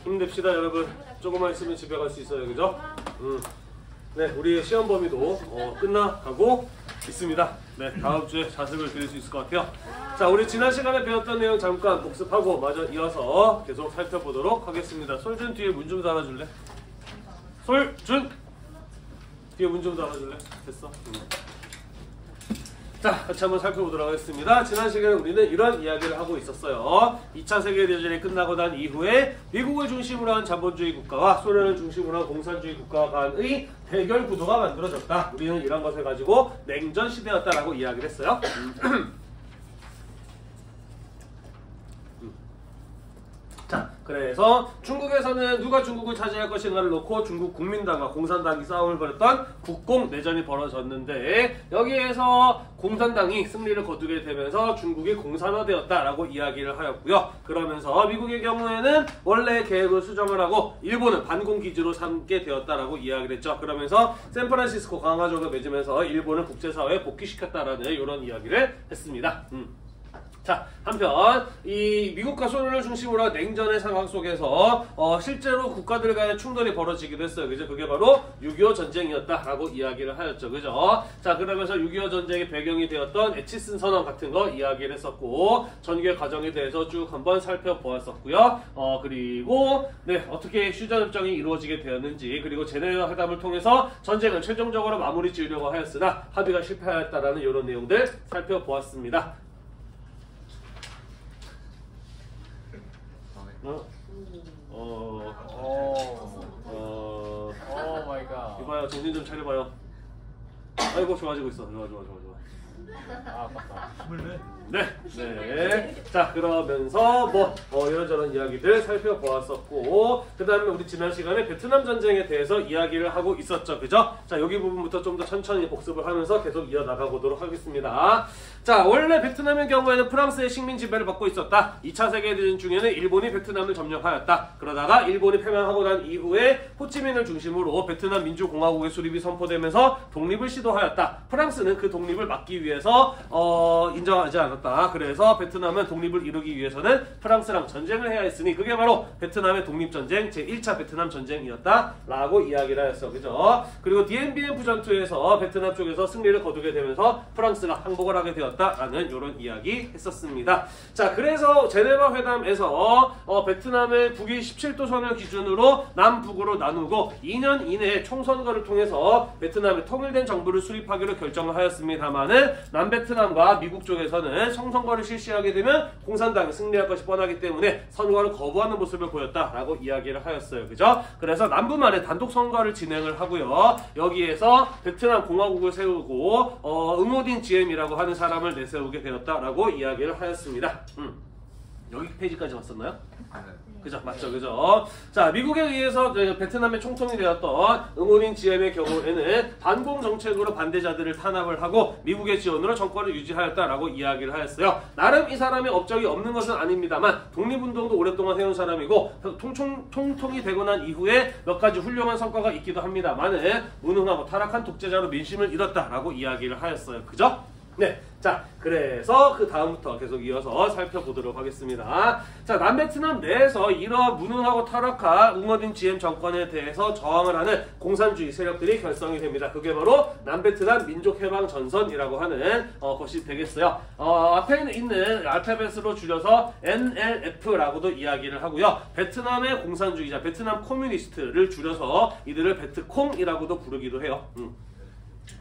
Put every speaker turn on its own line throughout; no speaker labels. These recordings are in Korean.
힘냅시다 여러분. 조금만 있으면 집에 갈 수 있어요, 그죠? 네, 우리 시험 범위도 끝나가고 있습니다. 네, 다음 주에 자습을 드릴 수 있을 것 같아요. 자, 우리 지난 시간에 배웠던 내용 잠깐 복습하고 마저 이어서 계속 살펴보도록 하겠습니다. 솔준 뒤에 문 좀 달아줄래? 솔준 뒤에 문 좀 달아줄래? 됐어. 자, 같이 한번 살펴보도록 하겠습니다. 지난 시간에 우리는 이런 이야기를 하고 있었어요. 2차 세계대전이 끝나고 난 이후에 미국을 중심으로 한 자본주의 국가와 소련을 중심으로 한 공산주의 국가 간의 대결 구도가 만들어졌다. 우리는 이런 것을 가지고 냉전 시대였다라고 이야기를 했어요. 자, 그래서 중국에서는 누가 중국을 차지할 것인가를 놓고 중국 국민당과 공산당이 싸움을 벌였던 국공내전이 벌어졌는데, 여기에서 공산당이 승리를 거두게 되면서 중국이 공산화되었다라고 이야기를 하였고요. 그러면서 미국의 경우에는 원래 계획을 수정을 하고 일본은 반공기지로 삼게 되었다라고 이야기를 했죠. 그러면서 샌프란시스코 강화조약을 맺으면서 일본을 국제사회에 복귀시켰다라는 이런 이야기를 했습니다. 자, 한편 이 미국과 소련을 중심으로 한 냉전의 상황 속에서 실제로 국가들 간의 충돌이 벌어지기도 했어요. 그죠? 그게 바로 6.25 전쟁이었다라고 이야기를 하였죠. 그죠? 자, 그러면서 6.25 전쟁의 배경이 되었던 에치슨 선언 같은 거 이야기를 했었고, 전개 과정에 대해서 쭉 한번 살펴보았었고요. 그리고 네, 어떻게 휴전협정이 이루어지게 되었는지, 그리고 제네바 회담을 통해서 전쟁을 최종적으로 마무리 지으려고 하였으나 합의가 실패하였다라는 이런 내용들 살펴보았습니다. 이봐요, 정신 좀 차려봐요. 아이고, 좋아지고 있어. 좋아. 네. 자, 그러면서 이런저런 이야기들 살펴보았었고, 그 다음에 우리 지난 시간에 베트남 전쟁에 대해서 이야기를 하고 있었죠. 그죠? 자, 여기 부분부터 좀 더 천천히 복습을 하면서 계속 이어나가 보도록 하겠습니다. 자, 원래 베트남의 경우에는 프랑스의 식민 지배를 받고 있었다. 2차 세계대전 중에는 일본이 베트남을 점령하였다. 그러다가 일본이 패망하고 난 이후에 호치민을 중심으로 베트남 민주공화국의 수립이 선포되면서 독립을 시도하였다. 프랑스는 그 독립을 막기 위해서 인정하지 않았다. 그래서 베트남은 독립을 이루기 위해서는 프랑스랑 전쟁을 해야 했으니 그게 바로 베트남의 독립전쟁 제1차 베트남 전쟁이었다 라고 이야기를 하였어. 그죠? 그리고 디엔비엔 부전투에서 베트남 쪽에서 승리를 거두게 되면서 프랑스가 항복을 하게 되었다라는 이런 이야기 했었습니다. 자, 그래서 제네바 회담에서 베트남의 북위 17도선을 기준으로 남북으로 나누고 2년 이내에 총선거를 통해서 베트남의 통일된 정부를 수립하기로 결정을 하였습니다만은 남베트남과 미국 쪽에서는 총선거를 실시하게 되면 공산당이 승리할 것이 뻔하기 때문에 선거를 거부하는 모습을 보였다라고 이야기를 하였어요. 그죠? 그래서 남부만에 단독 선거를 진행을 하고요. 여기에서 베트남 공화국을 세우고 응오딘 GM이라고 하는 사람을 내세우게 되었다라고 이야기를 하였습니다. 여기 페이지까지 왔었나요? 그죠? 맞죠? 그죠? 자, 미국에 의해서 베트남의 총통이 되었던 응오딘 GM의 경우에는 반공 정책으로 반대자들을 탄압을 하고 미국의 지원으로 정권을 유지하였다라고 이야기를 하였어요. 나름 이 사람의 업적이 없는 것은 아닙니다만 독립운동도 오랫동안 해온 사람이고 총통이 되고 난 이후에 몇 가지 훌륭한 성과가 있기도 합니다만은 무능하고 타락한 독재자로 민심을 잃었다라고 이야기를 하였어요. 그죠? 네. 자, 그래서 그 다음부터 계속 이어서 살펴보도록 하겠습니다. 자, 남베트남 내에서 이러한 무능하고 타락한 응어딘 GM 정권에 대해서 저항을 하는 공산주의 세력들이 결성이 됩니다. 그게 바로 남베트남 민족해방전선이라고 하는 것이 되겠어요. 앞에 있는 알파벳으로 줄여서 NLF라고도 이야기를 하고요. 베트남의 공산주의자, 베트남 커뮤니스트를 줄여서 이들을 베트콩이라고도 부르기도 해요.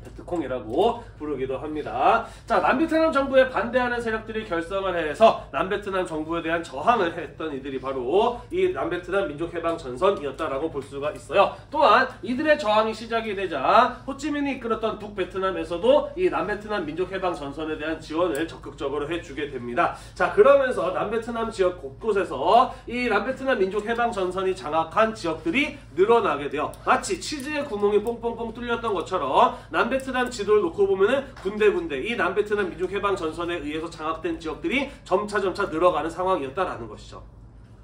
베트콩이라고 부르기도 합니다. 자, 남베트남 정부에 반대하는 세력들이 결성을 해서 남베트남 정부에 대한 저항을 했던 이들이 바로 이 남베트남 민족해방전선이었다라고 볼 수가 있어요. 또한 이들의 저항이 시작이 되자 호찌민이 이끌었던 북베트남에서도 이 남베트남 민족해방전선에 대한 지원을 적극적으로 해주게 됩니다. 자, 그러면서 남베트남 지역 곳곳에서 이 남베트남 민족해방전선이 장악한 지역들이 늘어나게 돼요. 마치 치즈의 구멍이 뽕뽕뽕 뚫렸던 것처럼 남베트남 지도를 놓고 보면은 군데군데 이 남베트남 민족해방전선에 의해서 장악된 지역들이 점차 늘어가는 상황이었다라는 것이죠.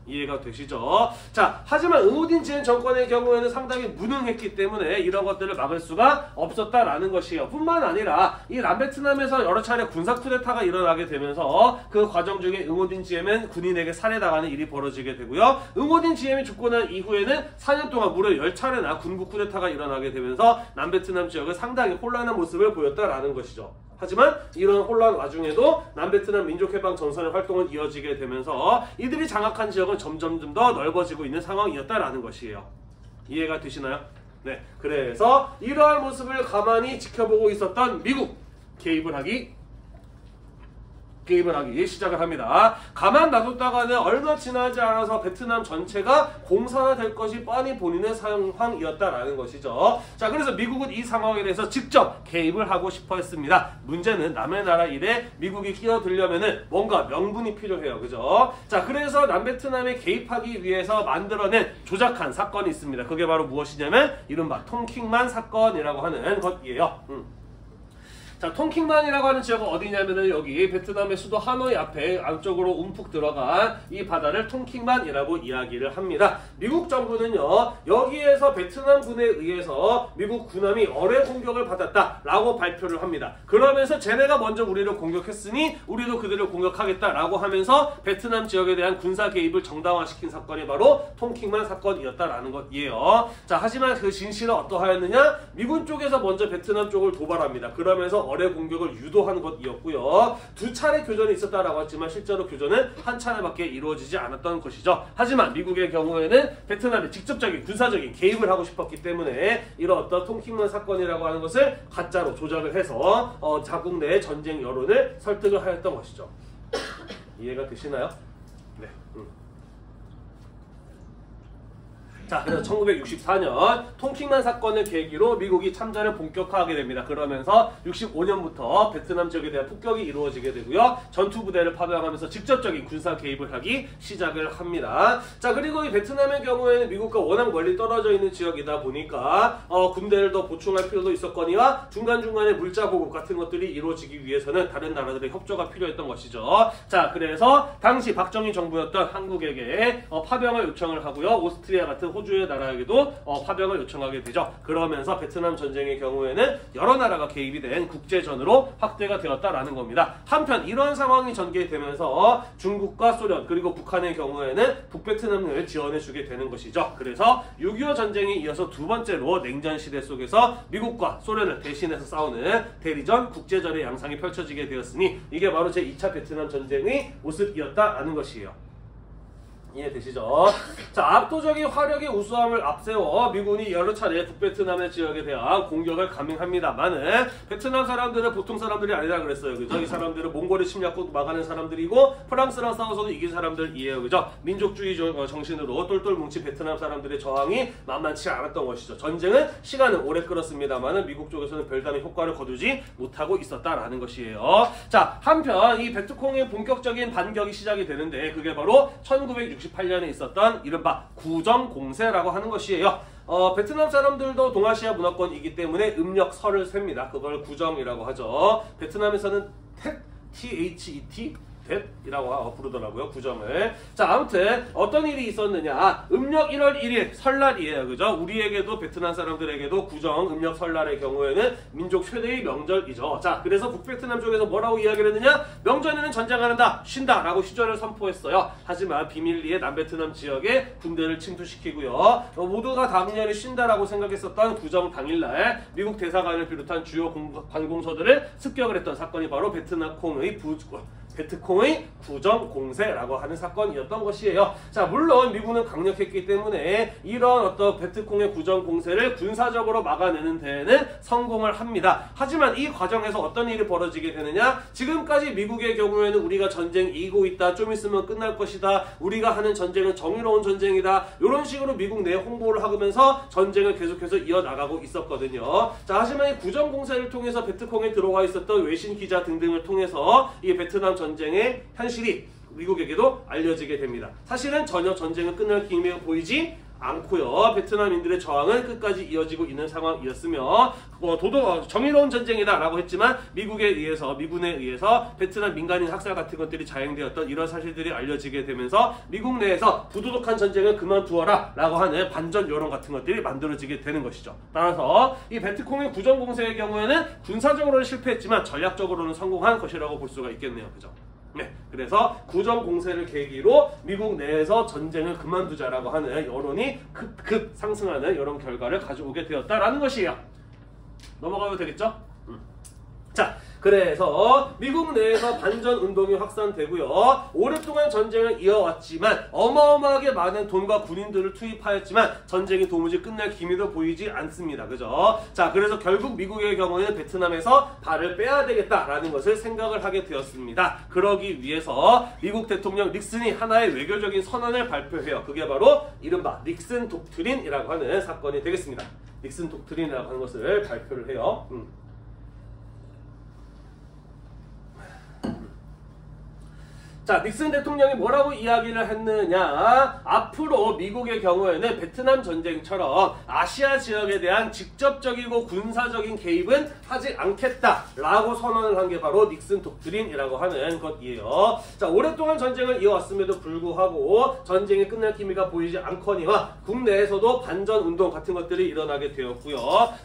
이해가 되시죠? 자, 하지만 응우딘지엔 정권의 경우에는 상당히 무능했기 때문에 이런 것들을 막을 수가 없었다라는 것이에요. 뿐만 아니라 이 남베트남에서 여러 차례 군사 쿠데타가 일어나게 되면서 그 과정 중에 응우딘지엠은 군인에게 살해당하는 일이 벌어지게 되고요. 응우딘지엠이 죽고 난 이후에는 4년 동안 무려 10차례나 군부 쿠데타가 일어나게 되면서 남베트남 지역은 상당히 혼란한 모습을 보였다라는 것이죠. 하지만 이런 혼란 와중에도 남베트남 민족해방 전선의 활동은 이어지게 되면서 이들이 장악한 지역은 점점 더 넓어지고 있는 상황이었다라는 것이에요. 이해가 되시나요? 네, 그래서 이러한 모습을 가만히 지켜보고 있었던 미국 개입을 하기 시작을 합니다. 가만 놔뒀다가는 얼마 지나지 않아서 베트남 전체가 공산화될 것이 뻔히 보이는 상황이었다라는 것이죠. 자, 그래서 미국은 이 상황에 대해서 직접 개입을 하고 싶어 했습니다. 문제는 남의 나라 일에 미국이 끼어들려면은 뭔가 명분이 필요해요. 그죠? 자, 그래서 남베트남에 개입하기 위해서 만들어낸 조작한 사건이 있습니다. 그게 바로 무엇이냐면 이른바 통킹만 사건이라고 하는 것이에요. 자, 통킹만이라고 하는 지역은 어디냐면은 여기 베트남의 수도 하노이 앞에 안쪽으로 움푹 들어간 이 바다를 통킹만이라고 이야기를 합니다. 미국 정부는요, 여기에서 베트남군에 의해서 미국 군함이 어뢰 공격을 받았다라고 발표를 합니다. 그러면서 쟤네가 먼저 우리를 공격했으니 우리도 그들을 공격하겠다라고 하면서 베트남 지역에 대한 군사 개입을 정당화시킨 사건이 바로 통킹만 사건이었다라는 것이에요. 자, 하지만 그 진실은 어떠하였느냐? 미군 쪽에서 먼저 베트남 쪽을 도발합니다. 그러면서 어뢰 공격을 유도한 것이었고요. 2차례 교전이 있었다라고 했지만 실제로 교전은 한 차례밖에 이루어지지 않았던 것이죠. 하지만 미국의 경우에는 베트남에 직접적인 군사적인 개입을 하고 싶었기 때문에 이런 어떤 통킹만 사건이라고 하는 것을 가짜로 조작을 해서 자국 내 전쟁 여론을 설득을 하였던 것이죠. 이해가 되시나요? 네. 자, 그래서 1964년 통킹만 사건을 계기로 미국이 참전을 본격화하게 됩니다. 그러면서 65년부터 베트남 지역에 대한 폭격이 이루어지게 되고요. 전투부대를 파병하면서 직접적인 군사 개입을 하기 시작을 합니다. 자, 그리고 이 베트남의 경우에는 미국과 워낙 멀리 떨어져 있는 지역이다 보니까 군대를 더 보충할 필요도 있었거니와 중간중간에 물자 보급 같은 것들이 이루어지기 위해서는 다른 나라들의 협조가 필요했던 것이죠. 자, 그래서 당시 박정희 정부였던 한국에게 파병을 요청을 하고요. 오스트리아 같은 호주의 나라에게도 파병을 요청하게 되죠. 그러면서 베트남 전쟁의 경우에는 여러 나라가 개입이 된 국제전으로 확대가 되었다라는 겁니다. 한편 이러한 상황이 전개되면서 중국과 소련 그리고 북한의 경우에는 북베트남을 지원해주게 되는 것이죠. 그래서 6.25 전쟁에 이어서 두 번째로 냉전 시대 속에서 미국과 소련을 대신해서 싸우는 대리전, 국제전의 양상이 펼쳐지게 되었으니 이게 바로 제2차 베트남 전쟁의 모습이었다라는 것이에요. 이해되시죠? 자, 압도적인 화력의 우수함을 앞세워 미군이 여러 차례 북베트남의 지역에 대한 공격을 감행합니다만은 베트남 사람들은 보통 사람들이 아니라 그랬어요. 그죠? 이 사람들은 몽골의 침략국 막아낸 사람들이고 프랑스랑 싸워서도 이긴 사람들이에요. 그죠? 민족주의 정신으로 똘똘 뭉친 베트남 사람들의 저항이 만만치 않았던 것이죠. 전쟁은 시간을 오래 끌었습니다만은 미국 쪽에서는 별다른 효과를 거두지 못하고 있었다라는 것이에요. 자, 한편 이 베트콩의 본격적인 반격이 시작이 되는데 그게 바로 1968년에 있었던 이른바 구정공세라고 하는 것이에요. 베트남 사람들도 동아시아 문화권이기 때문에 음력설을 셉니다. 그걸 구정이라고 하죠. 베트남에서는 THET 이라고 부르더라고요. 구정을. 자, 아무튼 어떤 일이 있었느냐. 음력 1월 1일 설날이에요. 그죠? 우리에게도 베트남 사람들에게도 구정 음력 설날의 경우에는 민족 최대의 명절이죠. 자, 그래서 북베트남 쪽에서 뭐라고 이야기를 했느냐. 명절에는 전쟁 안 한다, 쉰다 라고 휴전을 선포했어요. 하지만 비밀리에 남베트남 지역에 군대를 침투시키고요. 모두가 당연히 쉰다라고 생각했었던 구정 당일날 미국 대사관을 비롯한 주요 관공서들을 습격을 했던 사건이 바로 베트콩의 구정공세라고 하는 사건이었던 것이에요. 자, 물론 미국은 강력했기 때문에 이런 어떤 베트콩의 구정공세를 군사적으로 막아내는 데에는 성공을 합니다. 하지만 이 과정에서 어떤 일이 벌어지게 되느냐. 지금까지 미국의 경우에는 우리가 전쟁 이기고 있다, 좀 있으면 끝날 것이다, 우리가 하는 전쟁은 정의로운 전쟁이다, 이런 식으로 미국 내 홍보를 하면서 전쟁을 계속해서 이어나가고 있었거든요. 자, 하지만 이 구정공세를 통해서 베트콩에 들어와 있었던 외신 기자 등등을 통해서 이 베트남 전쟁의 현실이 미국에게도 알려지게 됩니다. 사실은 전혀 전쟁은 끝날 기미가 보이지 않고요. 베트남인들의 저항은 끝까지 이어지고 있는 상황이었으며 정의로운 전쟁이다라고 했지만 미군에 의해서 베트남 민간인 학살 같은 것들이 자행되었던 이런 사실들이 알려지게 되면서 미국 내에서 부도덕한 전쟁을 그만두어라 라고 하는 반전 여론 같은 것들이 만들어지게 되는 것이죠. 따라서 이 베트콩의 구정공세의 경우에는 군사적으로는 실패했지만 전략적으로는 성공한 것이라고 볼 수가 있겠네요. 그죠? 네, 그래서 구정공세를 계기로 미국 내에서 전쟁을 그만두자라고 하는 여론이 급급 상승하는 이런 결과를 가져오게 되었다라는 것이에요. 넘어가도 되겠죠? 자, 그래서 미국 내에서 반전 운동이 확산되고요. 오랫동안 전쟁을 이어왔지만 어마어마하게 많은 돈과 군인들을 투입하였지만 전쟁이 도무지 끝날 기미도 보이지 않습니다. 그죠? 자, 그래서 결국 미국의 경우에는 베트남에서 발을 빼야 되겠다라는 것을 생각을 하게 되었습니다. 그러기 위해서 미국 대통령 닉슨이 하나의 외교적인 선언을 발표해요. 그게 바로 이른바 닉슨 독트린이라고 하는 사건이 되겠습니다. 닉슨 독트린이라고 하는 것을 발표를 해요. 자, 닉슨 대통령이 뭐라고 이야기를 했느냐. 앞으로 미국의 경우에는 베트남 전쟁처럼 아시아 지역에 대한 직접적이고 군사적인 개입은 하지 않겠다라고 선언을 한 게 바로 닉슨 독트린이라고 하는 것이에요. 자, 오랫동안 전쟁을 이어왔음에도 불구하고 전쟁이 끝날 기미가 보이지 않거니와 국내에서도 반전 운동 같은 것들이 일어나게 되었고요.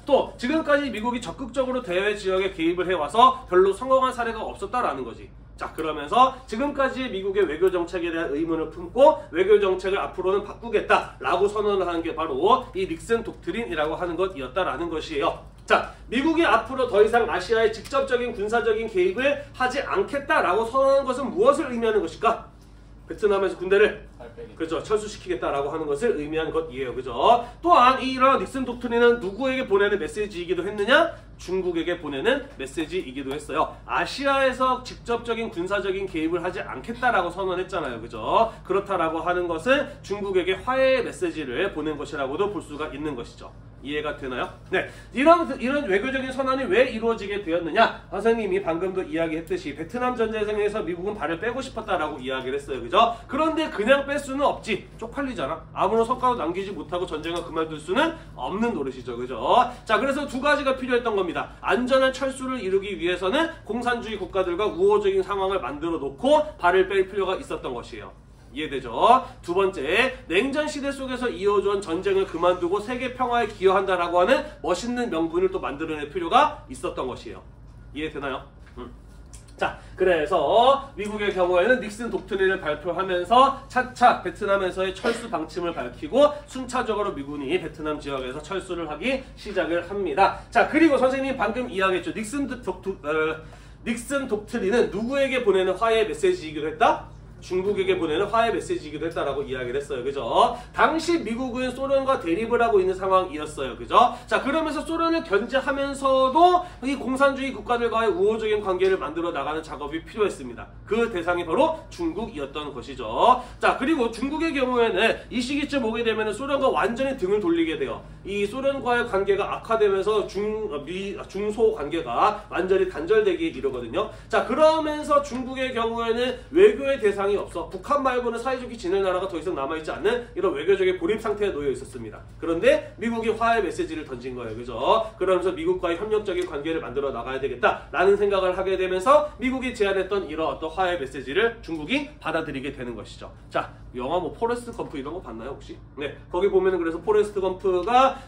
또 지금까지 미국이 적극적으로 대외 지역에 개입을 해와서 별로 성공한 사례가 없었다라는 거지. 자, 그러면서 지금까지 미국의 외교 정책에 대한 의문을 품고 외교 정책을 앞으로는 바꾸겠다라고 선언을 하는 게 바로 이 닉슨 독트린이라고 하는 것이었다라는 것이에요. 자, 미국이 앞으로 더 이상 아시아에 직접적인 군사적인 개입을 하지 않겠다라고 선언하는 것은 무엇을 의미하는 것일까? 베트남에서 군대를 그렇죠, 철수시키겠다라고 하는 것을 의미하는 것이에요. 그죠? 또한 이런 닉슨 독트린은 누구에게 보내는 메시지이기도 했느냐? 중국에게 보내는 메시지이기도 했어요. 아시아에서 직접적인 군사적인 개입을 하지 않겠다라고 선언했잖아요. 그죠? 그렇다라고 하는 것은 중국에게 화해의 메시지를 보낸 것이라고도 볼 수가 있는 것이죠. 이해가 되나요? 네, 이런 외교적인 선언이 왜 이루어지게 되었느냐? 선생님이 방금도 이야기했듯이 베트남 전쟁에서 미국은 발을 빼고 싶었다라고 이야기를 했어요. 그죠? 그런데 그냥 뺄 수는 없지. 쪽팔리잖아. 아무런 성과도 남기지 못하고 전쟁을 그만둘 수는 없는 노릇이죠. 그죠? 자, 그래서 두 가지가 필요했던 겁니다. 안전한 철수를 이루기 위해서는 공산주의 국가들과 우호적인 상황을 만들어 놓고 발을 뺄 필요가 있었던 것이에요. 이해되죠? 두 번째, 냉전 시대 속에서 이어져온 전쟁을 그만두고 세계 평화에 기여한다라고 하는 멋있는 명분을 또 만들어낼 필요가 있었던 것이에요. 이해되나요? 자, 그래서 미국의 경우에는 닉슨 독트린을 발표하면서 차차 베트남에서의 철수 방침을 밝히고 순차적으로 미군이 베트남 지역에서 철수를 하기 시작을 합니다. 자, 그리고 선생님이 방금 이야기했죠. 닉슨 독트린은 누구에게 보내는 화해 메시지이기도 했다? 중국에게 보내는 화해 메시지이기도 했다라고 이야기를 했어요. 그죠? 당시 미국은 소련과 대립을 하고 있는 상황이었어요. 그죠? 자, 그러면서 소련을 견제하면서도 이 공산주의 국가들과의 우호적인 관계를 만들어 나가는 작업이 필요했습니다. 그 대상이 바로 중국이었던 것이죠. 자, 그리고 중국의 경우에는 이 시기쯤 오게 되면 소련과 완전히 등을 돌리게 돼요. 이 소련과의 관계가 악화되면서 중소 관계가 완전히 단절되기에 이르거든요. 자, 그러면서 중국의 경우에는 외교의 대상이 없어. 북한 말고는 사이좋게 지낼 나라가 더 이상 남아있지 않는 이런 외교적인 고립 상태에 놓여 있었습니다. 그런데 미국이 화해 메시지를 던진 거예요. 그죠? 그러면서 미국과의 협력적인 관계를 만들어 나가야 되겠다라는 생각을 하게 되면서 미국이 제안했던 이런 어떤 화해 메시지를 중국이 받아들이게 되는 것이죠. 자, 영화 뭐 포레스트 검프 이런 거 봤나요 혹시? 네, 거기 보면은 그래서 포레스트 검프가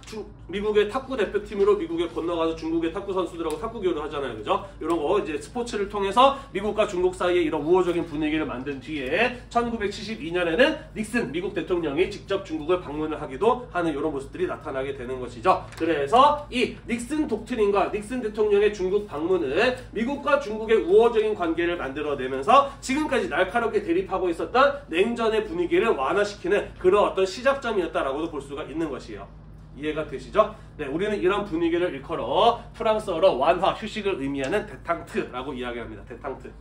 미국의 탁구 대표팀으로 미국에 건너가서 중국의 탁구 선수들하고 탁구 교류를 하잖아요. 그죠? 이런 거 이제 스포츠를 통해서 미국과 중국 사이에 이런 우호적인 분위기를 만든 뒤에 1972년에는 닉슨 미국 대통령이 직접 중국을 방문을 하기도 하는 이런 모습들이 나타나게 되는 것이죠. 그래서 이 닉슨 독트린과 닉슨 대통령의 중국 방문은 미국과 중국의 우호적인 관계를 만들어내면서 지금까지 날카롭게 대립하고 있었던 냉전의 분위기를 완화시키는 그런 어떤 시작점이었다라고도 볼 수가 있는 것이에요. 이해가 되시죠? 네, 우리는 이런 분위기를 일컬어 프랑스어로 완화, 휴식을 의미하는 데탕트라고 이야기합니다. 데탕트.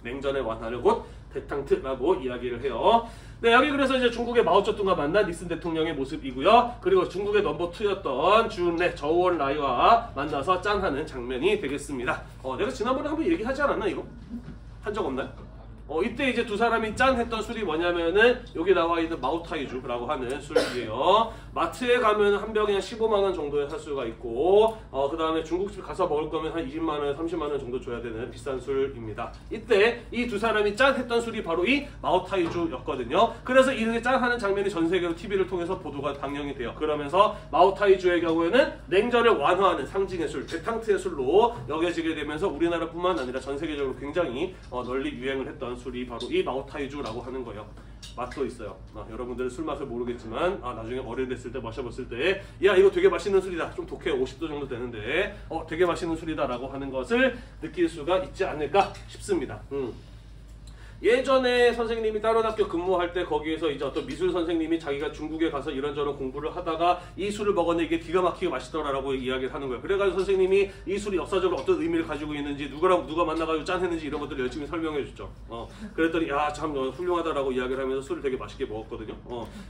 냉전의 완화를 곧 데탕트라고 이야기를 해요. 네, 여기 그래서 이제 중국의 마오쩌둥과 만난 닉슨 대통령의 모습이고요. 그리고 중국의 넘버 2였던 주은래, 저우원라이와 만나서 짠하는 장면이 되겠습니다. 내가 지난번에 한번 얘기하지 않았나 이거? 한 적 없나요? 이때 이제 두 사람이 짠 했던 술이 뭐냐면은 여기 나와 있는 마오타이주라고 하는 술이에요. 마트에 가면 한 병에 15만 원 정도에 살 수가 있고, 그 다음에 중국집 가서 먹을 거면 한 20만 원, 30만 원 정도 줘야 되는 비싼 술입니다. 이때 이 두 사람이 짠 했던 술이 바로 이 마오타이주였거든요. 그래서 이렇게 짠하는 장면이 전 세계로 TV를 통해서 보도가 방영이 돼요. 그러면서 마오타이주의 경우에는 냉전을 완화하는 상징의 술, 데탕트의 술로 여겨지게 되면서 우리나라뿐만 아니라 전 세계적으로 굉장히 널리 유행을 했던 술이 바로 이 마오타이주라고 하는 거예요. 맛도 있어요. 여러분들은 술 맛을 모르겠지만 나중에 어린 됐을 때 마셔봤을 때 야 이거 되게 맛있는 술이다. 좀 독해. 50도 정도 되는데 되게 맛있는 술이다 라고 하는 것을 느낄 수가 있지 않을까 싶습니다. 예전에 선생님이 다른 학교 근무할 때 거기에서 이제 어떤 미술 선생님이 자기가 중국에 가서 이런저런 공부를 하다가 이 술을 먹었는데 이게 기가 막히게 맛있더라라고 이야기를 하는 거예요. 그래가지고 선생님이 이 술이 역사적으로 어떤 의미를 가지고 있는지 누가 만나가지고 짠했는지 이런 것들을 열심히 설명해 줬죠. 그랬더니 야 참 훌륭하다라고 이야기를 하면서 술을 되게 맛있게 먹었거든요.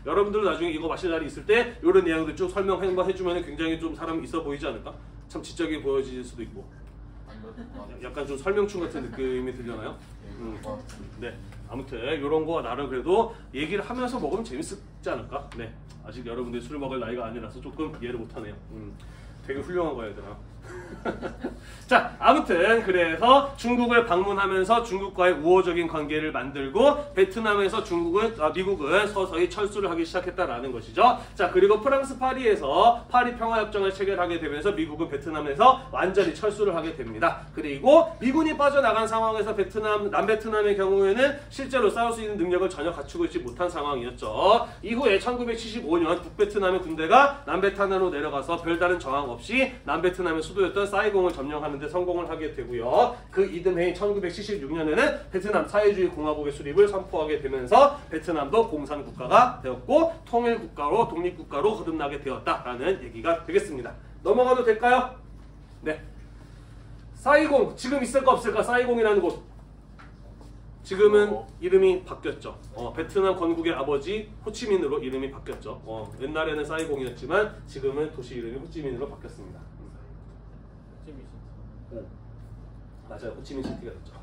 여러분들은 나중에 이거 마시는 날이 있을 때 이런 내용들 쭉 설명해주면 굉장히 좀 사람이 있어 보이지 않을까? 참 지적이 보여질 수도 있고 약간 좀 설명충 같은 느낌이 들려나요? 네, 아무튼 이런 거 나름 그래도 얘기를 하면서 먹으면 재밌지 않을까? 네, 아직 여러분들이 술 먹을 나이가 아니라서 조금 이해를 못하네요. 되게 훌륭한 거야 얘들아. 자, 아무튼 그래서 중국을 방문하면서 중국과의 우호적인 관계를 만들고 베트남에서 미국은 서서히 철수를 하기 시작했다라는 것이죠. 자, 그리고 프랑스 파리에서 파리 평화협정을 체결하게 되면서 미국은 베트남에서 완전히 철수를 하게 됩니다. 그리고 미군이 빠져나간 상황에서 남베트남의 경우에는 실제로 싸울 수 있는 능력을 전혀 갖추고 있지 못한 상황이었죠. 이후에 1975년 북베트남의 군대가 남베트남으로 내려가서 별다른 저항 없이 남베트남의 수도였던 사이공을 점령하는 데 성공을 하게 되고요. 그 이듬해인 1976년에는 베트남 사회주의 공화국의 수립을 선포하게 되면서 베트남도 공산국가가 되었고 통일국가로 독립국가로 거듭나게 되었다라는 얘기가 되겠습니다. 넘어가도 될까요? 네. 사이공 지금 있을까 없을까? 사이공이라는 곳 지금은 이름이 바뀌었죠. 베트남 건국의 아버지 호치민으로 이름이 바뀌었죠. 옛날에는 사이공이었지만 지금은 도시 이름이 호치민으로 바뀌었습니다. 맞아요. 호치민시티가 됐죠.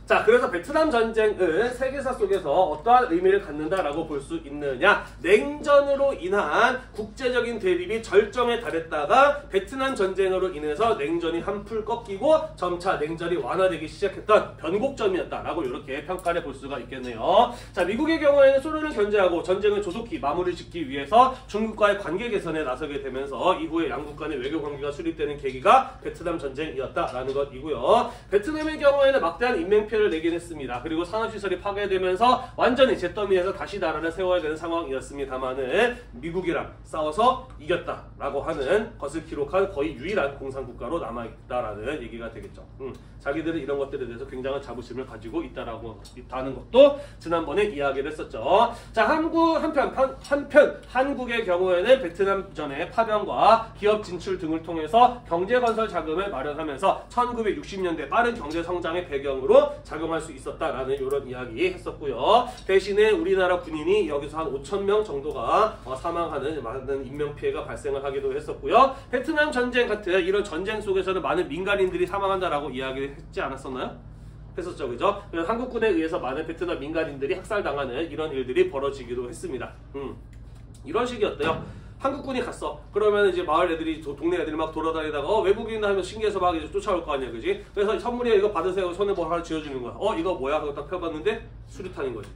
자, 그래서 베트남 전쟁은 세계사 속에서 어떠한 의미를 갖는다라고 볼 수 있느냐? 냉전으로 인한 국제적인 대립이 절정에 달했다가 베트남 전쟁으로 인해서 냉전이 한풀 꺾이고 점차 냉전이 완화되기 시작했던 변곡점이었다라고 이렇게 평가를 볼 수가 있겠네요. 자, 미국의 경우에는 소련을 견제하고 전쟁을 조속히 마무리 짓기 위해서 중국과의 관계 개선에 나서게 되면서 이후에 양국 간의 외교 관계가 수립되는 계기가 베트남 전쟁이었다라는 것이고요. 베트남의 경우에는 막대한 인명피해를 내긴 했습니다. 그리고 산업시설이 파괴되면서 완전히 잿더미에서 다시 나라를 세워야 되는 상황이었습니다만은 미국이랑 싸워서 이겼다라고 하는 것을 기록한 거의 유일한 공산국가로 남아있다라는 얘기가 되겠죠. 자기들은 이런 것들에 대해서 굉장한 자부심을 가지고 있다는 것도 지난번에 이야기를 했었죠. 자, 한편 한국의 경우에는 베트남 전의 파병과 기업 진출 등을 통해서 경제건설 자금을 마련하면서 1960년대 빠른 경제성장의 배경으로 작용할 수 있었다라는 이런 이야기 했었고요. 대신에 우리나라 군인이 여기서 한 5,000명 정도가 사망하는 많은 인명피해가 발생을 하기도 했었고요. 베트남 전쟁 같은 이런 전쟁 속에서는 많은 민간인들이 사망한다라고 이야기를 했지 않았었나요? 했었죠, 그죠? 한국군에 의해서 많은 베트남 민간인들이 학살당하는 이런 일들이 벌어지기도 했습니다. 이런 식이었대요. 한국군이 갔어. 그러면 이제 마을 애들이 동네 애들이 막 돌아다니다가 외국인이다 하면 신기해서 막 이제 쫓아올 거 아니야, 그지? 그래서 선물이야 이거 받으세요. 손에 뭐 하나 쥐어주는 거야. 이거 뭐야? 하고 딱 펴봤는데 수류탄인 거지.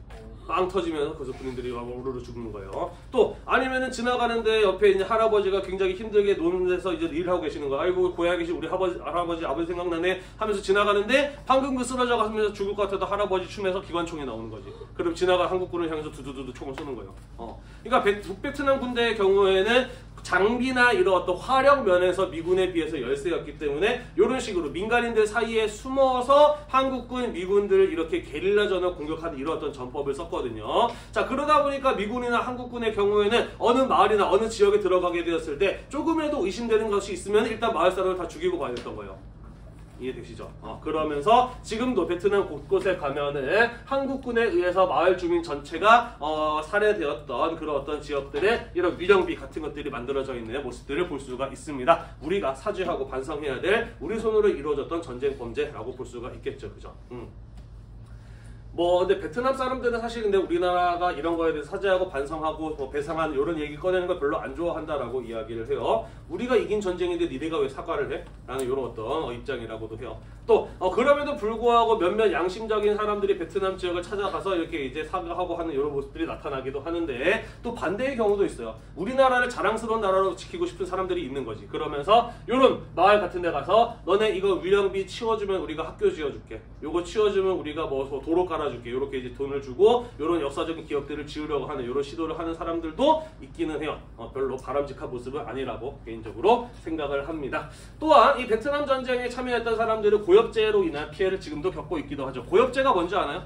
빵 터지면서 거기서 군인들이 우르르 죽는 거예요. 또 아니면은 지나가는데 옆에 이제 할아버지가 굉장히 힘들게 노는 데서 이제 일하고 계시는 거야. 아이고 고향에 계신 우리 할아버지 아버지 생각나네 하면서 지나가는데 방금 그 쓰러져 가면서 죽을 것 같아도 할아버지 춤에서 기관총이 나오는 거지. 그럼 지나가 한국군을 향해서 두두두두 총을 쏘는 거예요. 그러니까 북베트남 군대의 경우에는 장비나 이런 어떤 화력 면에서 미군에 비해서 열세였기 때문에 이런 식으로 민간인들 사이에 숨어서 한국군, 미군들을 이렇게 게릴라전을 공격하는 이런 어떤 전법을 썼거든요. 자, 그러다 보니까 미군이나 한국군의 경우에는 어느 마을이나 어느 지역에 들어가게 되었을 때 조금이라도 의심되는 것이 있으면 일단 마을 사람을 다 죽이고 가야 됐던 거예요. 이해되시죠? 그러면서 지금도 베트남 곳곳에 가면은 한국군에 의해서 마을 주민 전체가 살해되었던 그런 어떤 지역들의 이런 위령비 같은 것들이 만들어져 있는 모습들을 볼 수가 있습니다. 우리가 사죄하고 반성해야 될 우리 손으로 이루어졌던 전쟁 범죄라고 볼 수가 있겠죠, 그죠? 근데 베트남 사람들은 사실 근데 우리나라가 이런 거에 대해서 사죄하고 반성하고 뭐 배상하는 이런 얘기 꺼내는 걸 별로 안 좋아한다라고 이야기를 해요. 우리가 이긴 전쟁인데 니네가 왜 사과를 해? 라는 이런 어떤 입장이라고도 해요. 또 그럼에도 불구하고 몇몇 양심적인 사람들이 베트남 지역을 찾아가서 이렇게 이제 사과하고 하는 이런 모습들이 나타나기도 하는데 또 반대의 경우도 있어요. 우리나라를 자랑스러운 나라로 지키고 싶은 사람들이 있는 거지. 그러면서 이런 마을 같은 데 가서 너네 이거 위령비 치워주면 우리가 학교 지어줄게. 요거 치워주면 우리가 뭐 도로 깔아줄게. 요렇게 이제 돈을 주고 요런 역사적인 기억들을 지으려고 하는 요런 시도를 하는 사람들도 있기는 해요. 별로 바람직한 모습은 아니라고 개인적으로 생각을 합니다. 또한 이 베트남 전쟁에 참여했던 사람들은 고엽제로 인한 피해를 지금도 겪고 있기도 하죠. 고엽제가 뭔지 아나요?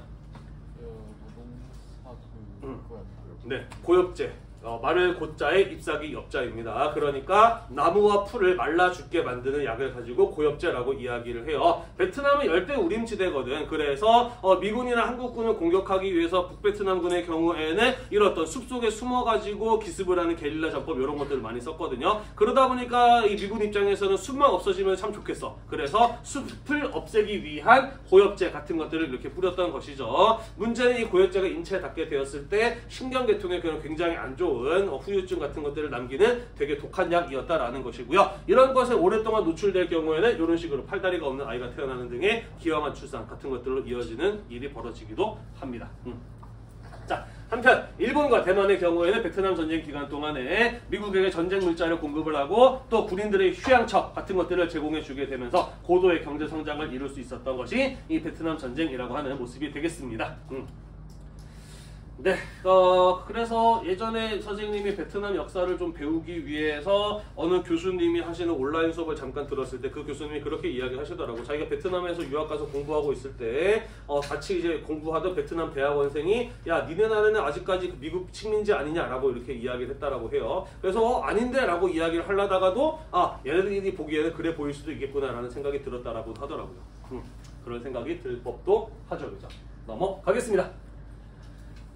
네, 고엽제. 말을 고자에 잎사귀 엽자입니다. 그러니까 나무와 풀을 말라 죽게 만드는 약을 가지고 고엽제라고 이야기를 해요. 베트남은 열대 우림지대거든. 그래서 미군이나 한국군을 공격하기 위해서 북베트남군의 경우에는 이런 어떤 숲속에 숨어가지고 기습을 하는 게릴라 전법 이런 것들을 많이 썼거든요. 그러다 보니까 이 미군 입장에서는 숲만 없어지면 참 좋겠어. 그래서 숲을 없애기 위한 고엽제 같은 것들을 이렇게 뿌렸던 것이죠. 문제는 이 고엽제가 인체에 닿게 되었을 때 신경계통에 굉장히 안 좋은 후유증 같은 것들을 남기는 되게 독한 약이었다라는 것이고요. 이런 것에 오랫동안 노출될 경우에는 이런 식으로 팔다리가 없는 아이가 태어나는 등의 기형한 출산 같은 것들로 이어지는 일이 벌어지기도 합니다. 자, 한편 일본과 대만의 경우에는 베트남 전쟁 기간 동안에 미국에게 전쟁 물자를 공급을 하고 또 군인들의 휴양처 같은 것들을 제공해 주게 되면서 고도의 경제 성장을 이룰 수 있었던 것이 이 베트남 전쟁이라고 하는 모습이 되겠습니다. 네, 그래서 예전에 선생님이 베트남 역사를 좀 배우기 위해서 어느 교수님이 하시는 온라인 수업을 잠깐 들었을 때 그 교수님이 그렇게 이야기하시더라고. 자기가 베트남에서 유학 가서 공부하고 있을 때 같이 이제 공부하던 베트남 대학원생이 야, 니네 나라는 아직까지 그 미국 식민지 아니냐라고 이렇게 이야기를 했다라고 해요. 그래서 아닌데 라고 이야기를 하려다가도 얘네들이 보기에는 그래 보일 수도 있겠구나라는 생각이 들었다라고 하더라고요. 그런 생각이 들 법도 하죠. 그죠? 넘어가겠습니다.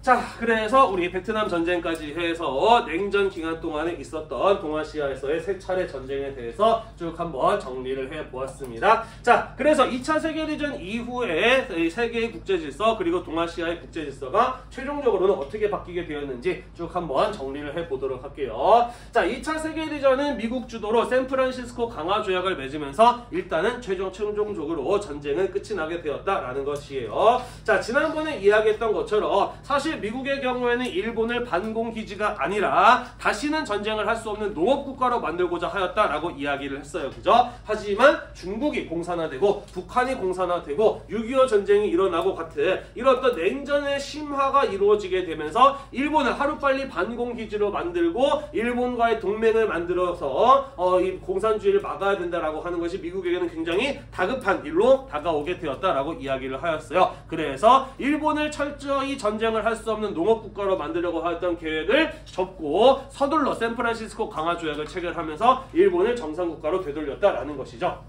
자, 그래서 우리 베트남 전쟁까지 해서 냉전 기간 동안에 있었던 동아시아에서의 세 차례 전쟁에 대해서 쭉 한번 정리를 해보았습니다. 자, 그래서 2차 세계대전 이후에 세계의 국제질서 그리고 동아시아의 국제질서가 최종적으로는 어떻게 바뀌게 되었는지 쭉 한번 정리를 해보도록 할게요. 자, 2차 세계대전은 미국 주도로 샌프란시스코 강화 조약을 맺으면서 일단은 최종적으로 전쟁은 끝이 나게 되었다라는 것이에요. 자, 지난번에 이야기했던 것처럼 사실 미국의 경우에는 일본을 반공기지가 아니라 다시는 전쟁을 할 수 없는 농업국가로 만들고자 하였다라고 이야기를 했어요. 그죠? 하지만 중국이 공산화되고 북한이 공산화되고 6.25 전쟁이 일어나고 같은 이런 어떤 냉전의 심화가 이루어지게 되면서 일본을 하루빨리 반공기지로 만들고 일본과의 동맹을 만들어서 이 공산주의를 막아야 된다라고 하는 것이 미국에게는 굉장히 다급한 일로 다가오게 되었다라고 이야기를 하였어요. 그래서 일본을 철저히 전쟁을 할 수 없는 농업국가로 만들려고 하였던 계획을 접고 서둘러 샌프란시스코 강화 조약을 체결하면서 일본을 정상국가로 되돌렸다라는 것이죠.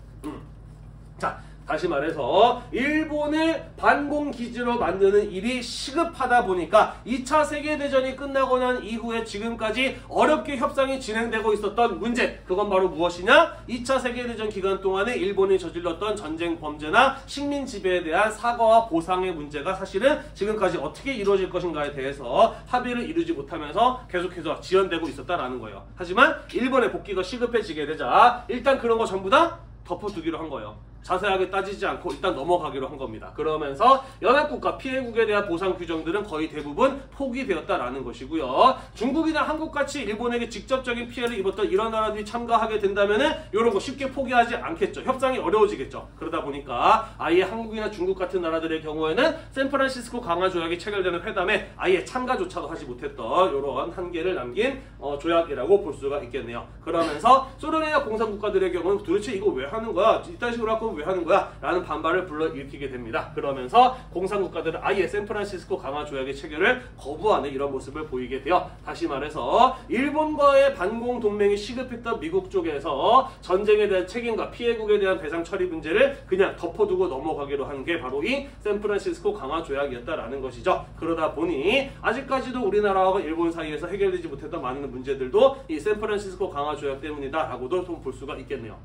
자, 다시 말해서 일본을 반공기지로 만드는 일이 시급하다 보니까 2차 세계대전이 끝나고 난 이후에 지금까지 어렵게 협상이 진행되고 있었던 문제, 그건 바로 무엇이냐? 2차 세계대전 기간 동안에 일본이 저질렀던 전쟁 범죄나 식민 지배에 대한 사과와 보상의 문제가 사실은 지금까지 어떻게 이루어질 것인가에 대해서 합의를 이루지 못하면서 계속해서 지연되고 있었다라는 거예요. 하지만 일본의 복귀가 시급해지게 되자 일단 그런 거 전부 다 덮어두기로 한 거예요. 자세하게 따지지 않고 일단 넘어가기로 한 겁니다. 그러면서 연합국가 피해국에 대한 보상 규정들은 거의 대부분 포기되었다라는 것이고요. 중국이나 한국같이 일본에게 직접적인 피해를 입었던 이런 나라들이 참가하게 된다면은 이런 거 쉽게 포기하지 않겠죠. 협상이 어려워지겠죠. 그러다 보니까 아예 한국이나 중국 같은 나라들의 경우에는 샌프란시스코 강화 조약이 체결되는 회담에 아예 참가조차도 하지 못했던 이런 한계를 남긴 조약이라고 볼 수가 있겠네요. 그러면서 소련이나 공산국가들의 경우는 도대체 이거 왜 하는 거야? 이딴 식으로 하고 왜 하는 거야? 라는 반발을 불러일으키게 됩니다. 그러면서 공산국가들은 아예 샌프란시스코 강화 조약의 체결을 거부하는 이런 모습을 보이게 되어 다시 말해서 일본과의 반공 동맹이 시급했던 미국 쪽에서 전쟁에 대한 책임과 피해국에 대한 배상 처리 문제를 그냥 덮어두고 넘어가기로 한 게 바로 이 샌프란시스코 강화 조약이었다라는 것이죠. 그러다 보니 아직까지도 우리나라와 일본 사이에서 해결되지 못했던 많은 문제들도 이 샌프란시스코 강화 조약 때문이다 라고도 좀 볼 수가 있겠네요.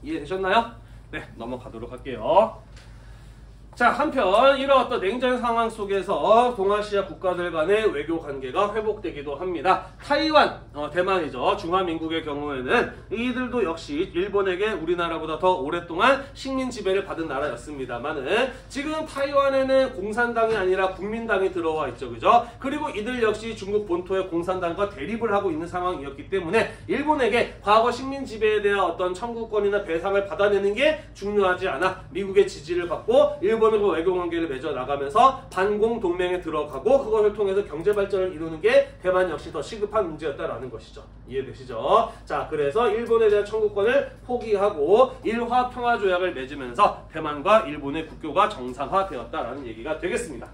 이해되셨나요? 네, 넘어가도록 할게요. 자, 한편 이런 어떤 냉전 상황 속에서 동아시아 국가들 간의 외교 관계가 회복되기도 합니다. 타이완, 대만이죠. 중화민국의 경우에는 이들도 역시 일본에게 우리나라보다 더 오랫동안 식민 지배를 받은 나라였습니다만은 지금 타이완에는 공산당이 아니라 국민당이 들어와 있죠. 그죠? 그리고 이들 역시 중국 본토의 공산당과 대립을 하고 있는 상황이었기 때문에 일본에게 과거 식민 지배에 대한 어떤 청구권이나 배상을 받아내는 게 중요하지 않아 미국의 지지를 받고 일본과 외교 관계를 맺어 나가면서 반공 동맹에 들어가고 그것을 통해서 경제 발전을 이루는 게 대만 역시 더 시급한 문제였다라는 것이죠. 이해되시죠? 자, 그래서 일본에 대한 청구권을 포기하고 일화 평화 조약을 맺으면서 대만과 일본의 국교가 정상화되었다라는 얘기가 되겠습니다.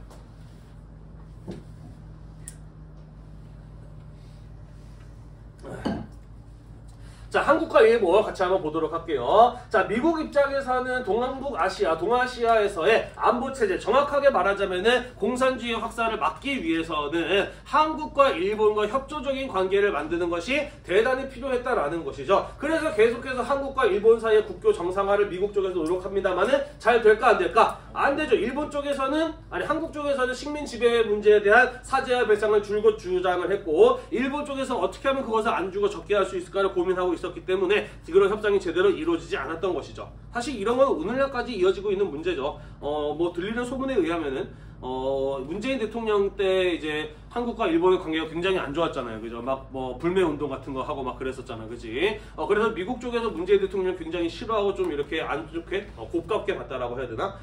자, 한국과 일본 같이 한번 보도록 할게요. 자, 미국 입장에서는 동아시아에서의 안보체제, 정확하게 말하자면은 공산주의 확산을 막기 위해서는 한국과 일본과 협조적인 관계를 만드는 것이 대단히 필요했다라는 것이죠. 그래서 계속해서 한국과 일본 사이의 국교 정상화를 미국 쪽에서 노력합니다만은 잘 될까 안 될까? 안 되죠. 한국 쪽에서는 식민 지배 문제에 대한 사죄와 배상을 줄곧 주장을 했고, 일본 쪽에서 어떻게 하면 그것을 안 주고 적게 할 수 있을까를 고민하고 있었기 때문에 그런 협상이 제대로 이루어지지 않았던 것이죠. 사실 이런 건 오늘날까지 이어지고 있는 문제죠. 들리는 소문에 의하면은 문재인 대통령 때 이제 한국과 일본의 관계가 굉장히 안 좋았잖아요. 그죠? 막 불매 운동 같은 거 하고 막 그랬었잖아요. 그지? 그래서 미국 쪽에서 문재인 대통령 굉장히 싫어하고 좀 이렇게 안 좋게 곱깝게 봤다라고 해야 되나?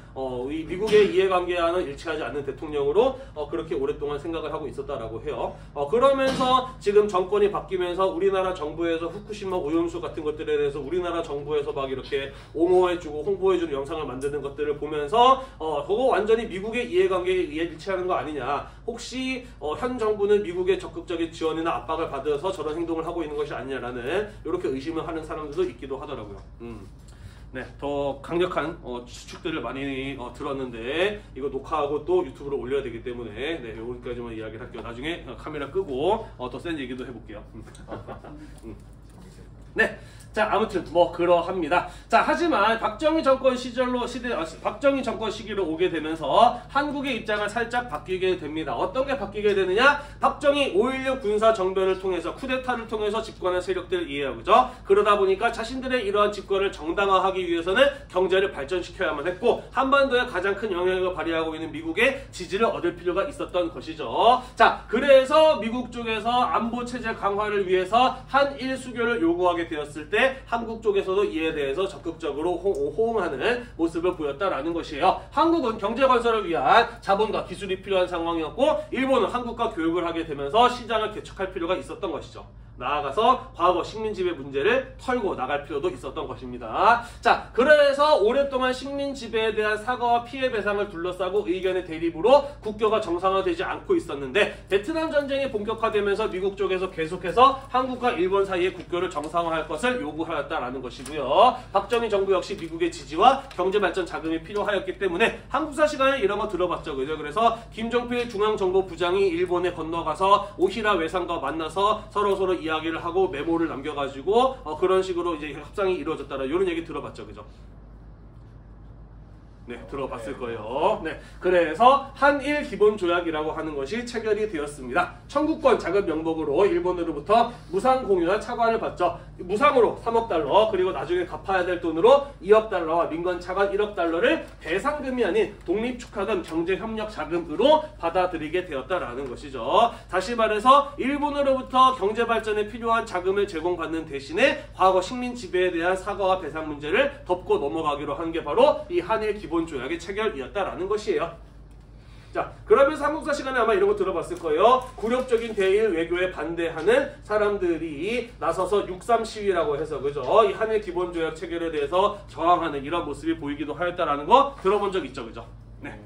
이 미국의 이해관계와는 일치하지 않는 대통령으로 그렇게 오랫동안 생각을 하고 있었다라고 해요. 그러면서 지금 정권이 바뀌면서 우리나라 정부에서 후쿠시마 오염수 같은 것들에 대해서 우리나라 정부에서 막 이렇게 옹호해주고 홍보해주는 영상을 만드는 것들을 보면서 그거 완전히 미국의 이해관계에 일치하는 거 아니냐? 혹시 현 정부는 미국의 적극적인 지원이나 압박을 받아서 저런 행동을 하고 있는 것이 아니냐라는 이렇게 의심을 하는 사람들도 있기도 하더라고요. 네, 더 강력한 추측들을 많이 들었는데 이거 녹화하고 또 유튜브로 올려야 되기 때문에 네, 여기까지만 이야기를 할게요. 나중에 카메라 끄고 더 센 얘기도 해볼게요. 네. 자, 아무튼 그러합니다. 자, 하지만 박정희 정권 시기로 오게 되면서 한국의 입장을 살짝 바뀌게 됩니다. 어떤 게 바뀌게 되느냐? 박정희 5.16 군사 정변을 통해서 쿠데타를 통해서 집권한 세력들 이해요. 그죠? 그러다 보니까 자신들의 이러한 집권을 정당화하기 위해서는 경제를 발전시켜야만 했고 한반도에 가장 큰 영향력을 발휘하고 있는 미국의 지지를 얻을 필요가 있었던 것이죠. 자, 그래서 미국 쪽에서 안보 체제 강화를 위해서 한일 수교를 요구하게 되었을 때 한국 쪽에서도 이에 대해서 적극적으로 호응하는 모습을 보였다라는 것이에요. 한국은 경제 건설을 위한 자본과 기술이 필요한 상황이었고 일본은 한국과 교육을 하게 되면서 시장을 개척할 필요가 있었던 것이죠. 나아가서 과거 식민지배 문제를 털고 나갈 필요도 있었던 것입니다. 자, 그래서 오랫동안 식민지배에 대한 사과와 피해 배상을 둘러싸고 의견의 대립으로 국교가 정상화되지 않고 있었는데 베트남 전쟁이 본격화되면서 미국 쪽에서 계속해서 한국과 일본 사이의 국교를 정상화할 것을 요구하였다라는 것이고요. 박정희 정부 역시 미국의 지지와 경제발전 자금이 필요하였기 때문에 한국사 시간에 이런 거 들어봤죠. 그죠? 그래서 김종필 중앙정보부장이 일본에 건너가서 오히라 외상과 만나서 서로 이야기를 하고 메모를 남겨가지고 그런 식으로 이제 협상이 이루어졌다라 이런 얘기 들어봤죠. 그죠? 네, 들어봤을 거예요. 네, 그래서 한일 기본 조약이라고 하는 것이 체결이 되었습니다. 청구권 자금 명목으로 일본으로부터 무상 공유한 차관을 받죠. 무상으로 3억 달러, 그리고 나중에 갚아야 될 돈으로 2억 달러와 민간 차관 1억 달러를 배상금이 아닌 독립축하금 경제협력 자금으로 받아들이게 되었다라는 것이죠. 다시 말해서 일본으로부터 경제발전에 필요한 자금을 제공받는 대신에 과거 식민 지배에 대한 사과와 배상 문제를 덮고 넘어가기로 한 게 바로 이 한일 기본 조약의 체결이었다라는 것이에요. 자, 그러면서 한국사 시간에 아마 이런 거 들어봤을 거예요. 굴욕적인 대일 외교에 반대하는 사람들이 나서서 6.3 시위라고 해서 그죠? 이 한일 기본 조약 체결에 대해서 저항하는 이런 모습이 보이기도 하였다라는 거 들어본 적 있죠, 그죠? 네.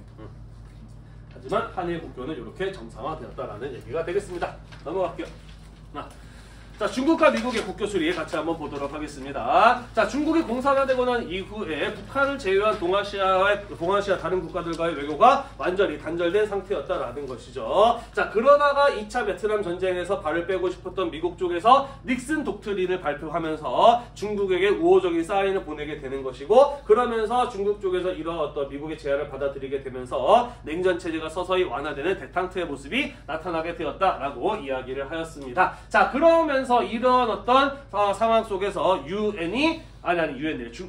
하지만 한일 국교는 이렇게 정상화되었다라는 얘기가 되겠습니다. 넘어갈게요. 자, 중국과 미국의 국교 수립 같이 한번 보도록 하겠습니다. 자, 중국이 공산화되고 난 이후에 북한을 제외한 동아시아 다른 국가들과의 외교가 완전히 단절된 상태였다라는 것이죠. 자, 그러다가 2차 베트남 전쟁에서 발을 빼고 싶었던 미국 쪽에서 닉슨 독트린을 발표하면서 중국에게 우호적인 사인을 보내게 되는 것이고, 그러면서 중국 쪽에서 이런 어떤 미국의 제안을 받아들이게 되면서 냉전 체제가 서서히 완화되는 대탕트의 모습이 나타나게 되었다라고 이야기를 하였습니다. 자, 그러면서 이런 어떤 상황 속에서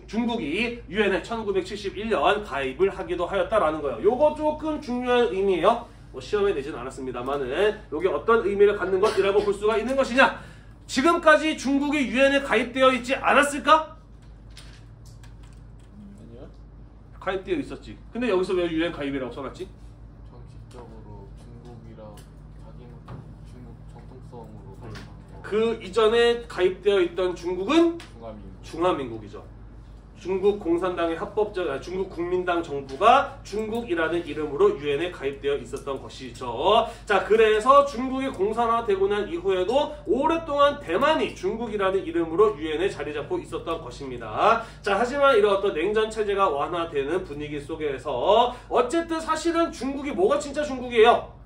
중국이 유엔에 1971년 가입을 하기도 하였다라는 거예요. 요거 조금 중요한 의미예요. 뭐 시험에 내진 않았습니다만은 요게 어떤 의미를 갖는 것이라고 볼 수가 있는 것이냐? 지금까지 중국이 유엔에 가입되어 있지 않았을까?
아니요.
가입되어 있었지. 근데 여기서 왜 유엔 가입이라고 써놨지?
정식적으로 중국이랑 중국 정통성으로 가입한 거.
그 이전에 가입되어 있던 중국은
중화민국.
중화민국이죠. 중국 공산당의 중국 국민당 정부가 중국이라는 이름으로 유엔에 가입되어 있었던 것이죠. 자, 그래서 중국이 공산화되고 난 이후에도 오랫동안 대만이 중국이라는 이름으로 유엔에 자리 잡고 있었던 것입니다. 자, 하지만 이런 어떤 냉전 체제가 완화되는 분위기 속에서 어쨌든 사실은 중국이 뭐가 진짜 중국이에요?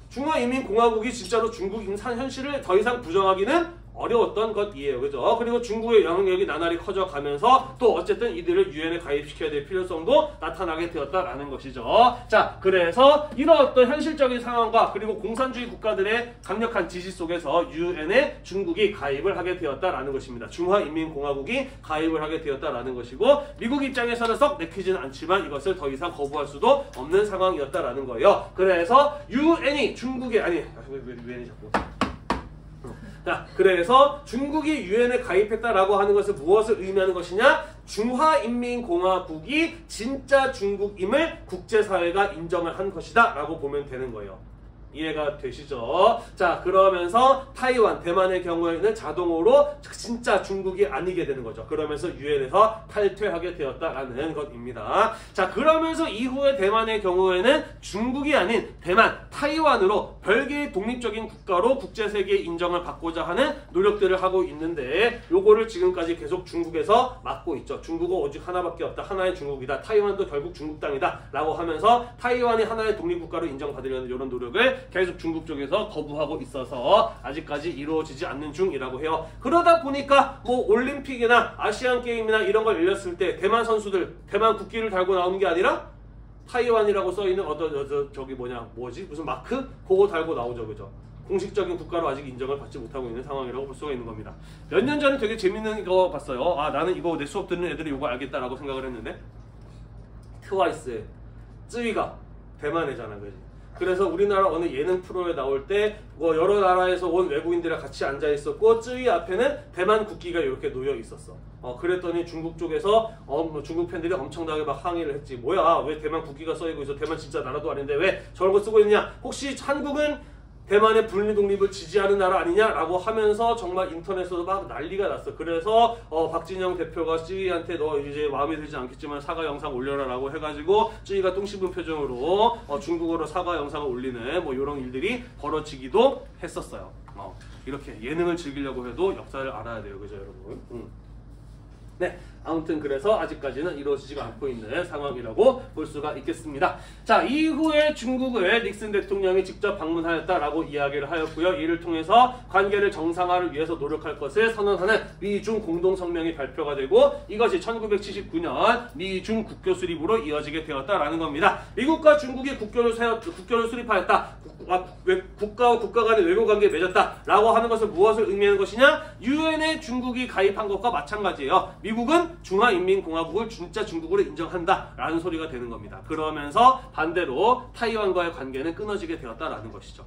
중화인민공화국이 진짜로 중국 인산 현실을 더 이상 부정하기는 어려웠던 것이에요. 그죠? 그리고 중국의 영향력이 나날이 커져가면서 또 어쨌든 이들을 유엔에 가입시켜야 될 필요성도 나타나게 되었다라는 것이죠. 자, 그래서 이런 어떤 현실적인 상황과 그리고 공산주의 국가들의 강력한 지시 속에서 유엔에 중국이 가입을 하게 되었다라는 것입니다. 중화인민공화국이 가입을 하게 되었다라는 것이고, 미국 입장에서는 썩 내키지는 않지만 이것을 더 이상 거부할 수도 없는 상황이었다라는 거예요. 그래서 유엔이 유엔이 자꾸 자, 그래서 중국이 유엔에 가입했다라고 하는 것은 무엇을 의미하는 것이냐? 중화인민공화국이 진짜 중국임을 국제사회가 인정을 한 것이다 라고 보면 되는 거예요. 이해가 되시죠? 자, 그러면서 타이완, 대만의 경우에는 자동으로 진짜 중국이 아니게 되는 거죠. 그러면서 유엔에서 탈퇴하게 되었다라는 것입니다. 자, 그러면서 이후에 대만의 경우에는 중국이 아닌 대만, 타이완으로 별개의 독립적인 국가로 국제세계에 인정을 받고자 하는 노력들을 하고 있는데, 요거를 지금까지 계속 중국에서 막고 있죠. 중국은 오직 하나밖에 없다. 하나의 중국이다. 타이완도 결국 중국 땅이다. 라고 하면서 타이완이 하나의 독립국가로 인정받으려는 이런 노력을 계속 중국 쪽에서 거부하고 있어서 아직까지 이루어지지 않는 중이라고 해요. 그러다 보니까 뭐 올림픽이나 아시안 게임이나 이런 걸 열렸을 때 대만 선수들 대만 국기를 달고 나오는 게 아니라 타이완이라고 써 있는 무슨 마크? 그거 달고 나오죠. 그죠? 공식적인 국가로 아직 인정을 받지 못하고 있는 상황이라고 볼 수가 있는 겁니다. 몇 년 전에 되게 재밌는 거 봤어요. 아, 나는 이거 내 수업 듣는 애들이 이거 알겠다라고 생각을 했는데, 트와이스의 쯔위가 대만 애잖아. 그지? 그래서 우리나라 어느 예능 프로에 나올 때 뭐 여러 나라에서 온 외국인들이랑 같이 앉아 있었고, 쯔위 앞에는 대만 국기가 이렇게 놓여 있었어. 그랬더니 중국 쪽에서 중국 팬들이 엄청나게 막 항의를 했지. 뭐야, 왜 대만 국기가 써있고 있어? 대만 진짜 나라도 아닌데 왜 저런 거 쓰고 있냐? 혹시 한국은 대만의 분리 독립을 지지하는 나라 아니냐라고 하면서 정말 인터넷에서 막 난리가 났어. 그래서 박진영 대표가 쯔위한테 너 이제 마음에 들지 않겠지만 사과 영상 올려라라고 해가지고 쯔위가 똥 씹은 표정으로 중국어로 사과 영상을 올리는 뭐 이런 일들이 벌어지기도 했었어요. 이렇게 예능을 즐기려고 해도 역사를 알아야 돼요. 그죠, 여러분? 네, 아무튼 그래서 아직까지는 이루어지지가 않고 있는 상황이라고 볼 수가 있겠습니다. 자, 이후에 중국을 닉슨 대통령이 직접 방문하였다라고 이야기를 하였고요. 이를 통해서 관계를 정상화를 위해서 노력할 것을 선언하는 미중 공동성명이 발표가 되고, 이것이 1979년 미중 국교 수립으로 이어지게 되었다라는 겁니다. 미국과 중국이 국교를 수립하였다. 국가와 국가 간의 외교 관계를 맺었다라고 하는 것은 무엇을 의미하는 것이냐? 유엔에 중국이 가입한 것과 마찬가지예요. 미국은 중화인민공화국을 진짜 중국으로 인정한다라는 소리가 되는 겁니다. 그러면서 반대로 타이완과의 관계는 끊어지게 되었다라는 것이죠.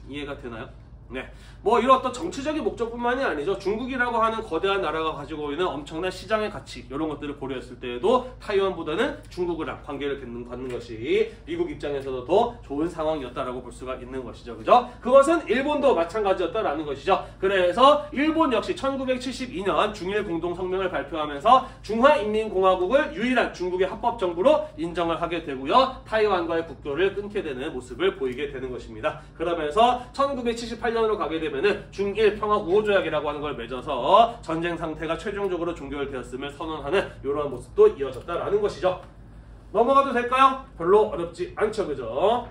이해가 되나요? 네, 뭐 이런 어떤 정치적인 목적뿐만이 아니죠. 중국이라고 하는 거대한 나라가 가지고 있는 엄청난 시장의 가치, 이런 것들을 고려했을 때에도 타이완보다는 중국이랑 관계를 갖는 것이 미국 입장에서도 더 좋은 상황이었다라고 볼 수가 있는 것이죠. 그죠? 그것은 일본도 마찬가지였다라는 것이죠. 그래서 일본 역시 1972년 중일 공동성명을 발표하면서 중화인민공화국을 유일한 중국의 합법정부로 인정을 하게 되고요. 타이완과의 국교를 끊게 되는 모습을 보이게 되는 것입니다. 그러면서 1978년 18년으로 가게 되면은 중일 평화 우호조약이라고 하는 걸 맺어서 전쟁 상태가 최종적으로 종결되었음을 선언하는 이러한 모습도 이어졌다라는 것이죠. 넘어가도 될까요? 별로 어렵지 않죠, 그죠?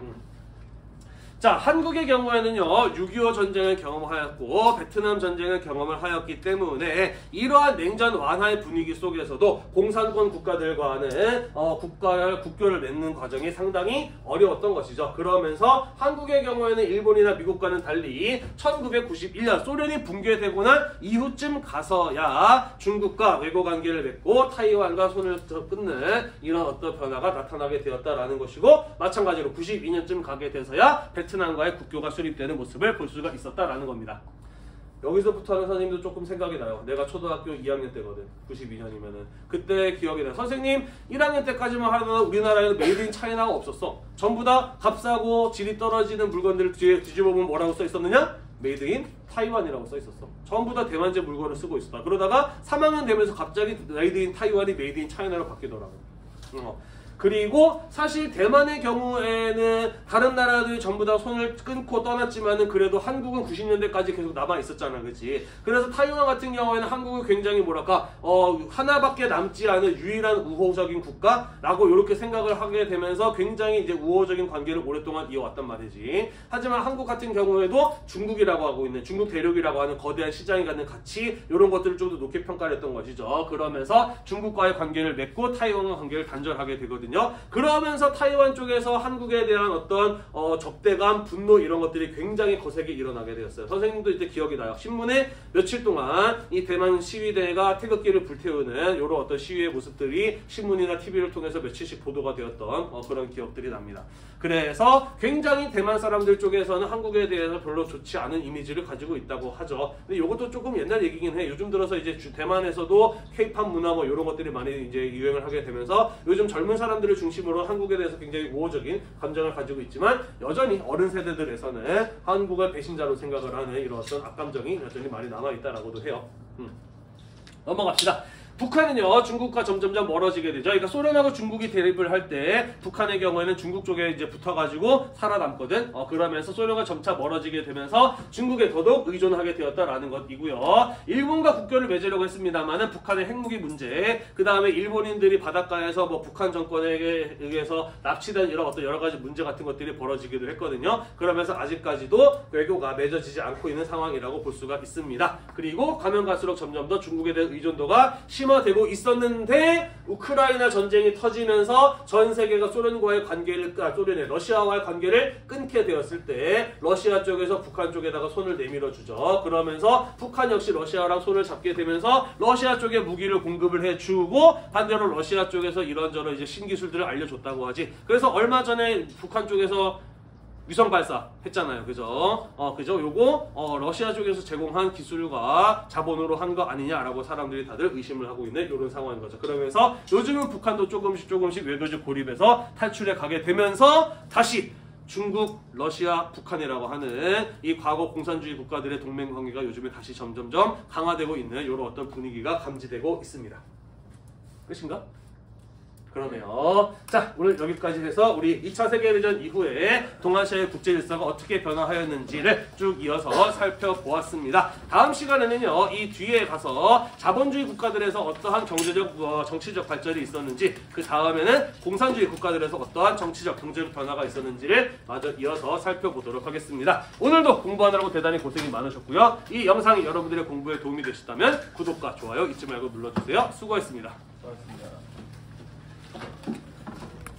자, 한국의 경우에는요 6.25 전쟁을 경험하였고 베트남 전쟁을 경험을 하였기 때문에 이러한 냉전 완화의 분위기 속에서도 공산권 국가들과는 국교를 맺는 과정이 상당히 어려웠던 것이죠. 그러면서 한국의 경우에는 일본이나 미국과는 달리 1991년 소련이 붕괴되고 난 이후쯤 가서야 중국과 외교 관계를 맺고 타이완과 손을 끊는 이런 어떤 변화가 나타나게 되었다라는 것이고, 마찬가지로 92년쯤 가게 돼서야 베트남과의 국교가 수립되는 모습을 볼 수가 있었다라는 겁니다. 여기서부터는 선생님도 조금 생각이 나요. 내가 초등학교 2학년 때거든. 92년이면은. 그때 기억이 나요. 선생님 1학년 때까지만 하더라도 우리나라에는 메이드 인 차이나가 없었어. 전부 다 값싸고 질이 떨어지는 물건들을 뒤집어 보면 뭐라고 써 있었느냐? 메이드 인 타이완이라고 써 있었어. 전부 다 대만제 물건을 쓰고 있었다. 그러다가 3학년 되면서 갑자기 메이드 인 타이완이 메이드 인 차이나로 바뀌더라고. 그리고 사실 대만의 경우에는 다른 나라들이 전부 다 손을 끊고 떠났지만은 그래도 한국은 90년대까지 계속 남아 있었잖아, 그렇지? 그래서 타이완 같은 경우에는 한국은 굉장히 뭐랄까 하나밖에 남지 않은 유일한 우호적인 국가라고 이렇게 생각을 하게 되면서 굉장히 이제 우호적인 관계를 오랫동안 이어왔단 말이지. 하지만 한국 같은 경우에도 중국이라고 하고 있는 중국 대륙이라고 하는 거대한 시장이 갖는 가치 이런 것들을 좀 더 높게 평가를 했던 것이죠. 그러면서 중국과의 관계를 맺고 타이완과 관계를 단절하게 되거든요. 그러면서 타이완 쪽에서 한국에 대한 어떤 적대감, 분노 이런 것들이 굉장히 거세게 일어나게 되었어요. 선생님도 이때 기억이 나요. 신문에 며칠 동안 이 대만 시위대가 태극기를 불태우는 이런 어떤 시위의 모습들이 신문이나 TV를 통해서 며칠씩 보도가 되었던 그런 기억들이 납니다. 그래서 굉장히 대만 사람들 쪽에서는 한국에 대해서 별로 좋지 않은 이미지를 가지고 있다고 하죠. 근데 이것도 조금 옛날 얘기긴 해. 요즘 들어서 이제 대만에서도 K-팝 문화 뭐 이런 것들이 많이 이제 유행을 하게 되면서 요즘 젊은 사람들을 중심으로 한국에 대해서 굉장히 우호적인 감정을 가지고 있지만 여전히 어른 세대들에서는 한국을 배신자로 생각을 하는 이런 어떤 악감정이 여전히 많이 남아있다라고도 해요. 넘어갑시다. 북한은요 중국과 점점점 멀어지게 되죠. 그러니까 소련하고 중국이 대립을 할 때 북한의 경우에는 중국 쪽에 이제 붙어가지고 살아남거든. 그러면서 소련과 점차 멀어지게 되면서 중국에 더더욱 의존하게 되었다라는 것이고요. 일본과 국교를 맺으려고 했습니다만은 북한의 핵무기 문제, 그 다음에 일본인들이 바닷가에서 뭐 북한 정권에 의해서 납치된 이런 어떤 여러 가지 문제 같은 것들이 벌어지기도 했거든요. 그러면서 아직까지도 외교가 맺어지지 않고 있는 상황이라고 볼 수가 있습니다. 그리고 가면 갈수록 점점 더 중국에 대한 의존도가 심화되고 있었는데 우크라이나 전쟁이 터지면서 전 세계가 소련과의 관계를 러시아와의 관계를 끊게 되었을 때 러시아 쪽에서 북한 쪽에다가 손을 내밀어 주죠. 그러면서 북한 역시 러시아랑 손을 잡게 되면서 러시아 쪽에 무기를 공급을 해주고 반대로 러시아 쪽에서 이런저런 이제 신기술들을 알려줬다고 하지. 그래서 얼마 전에 북한 쪽에서 위성 발사 했잖아요. 그죠? 그죠? 요거, 러시아 쪽에서 제공한 기술과 자본으로 한 거 아니냐라고 사람들이 다들 의심을 하고 있는 이런 상황인 거죠. 그러면서 요즘은 북한도 조금씩 외교적 고립에서 탈출해 가게 되면서 다시 중국, 러시아, 북한이라고 하는 이 과거 공산주의 국가들의 동맹 관계가 요즘에 다시 점점점 강화되고 있는 이런 어떤 분위기가 감지되고 있습니다. 끝인가? 그러네요. 자, 오늘 여기까지 해서 우리 2차 세계대전 이후에 동아시아의 국제 질서가 어떻게 변화하였는지를 쭉 이어서 살펴보았습니다. 다음 시간에는요, 이 뒤에 가서 자본주의 국가들에서 어떠한 경제적, 정치적 발전이 있었는지, 그 다음에는 공산주의 국가들에서 어떠한 정치적, 경제적 변화가 있었는지를 마저 이어서 살펴보도록 하겠습니다. 오늘도 공부하느라고 대단히 고생이 많으셨고요. 이 영상이 여러분들의 공부에 도움이 되셨다면 구독과 좋아요 잊지 말고 눌러주세요. 수고했습니다.
수고하셨습니다.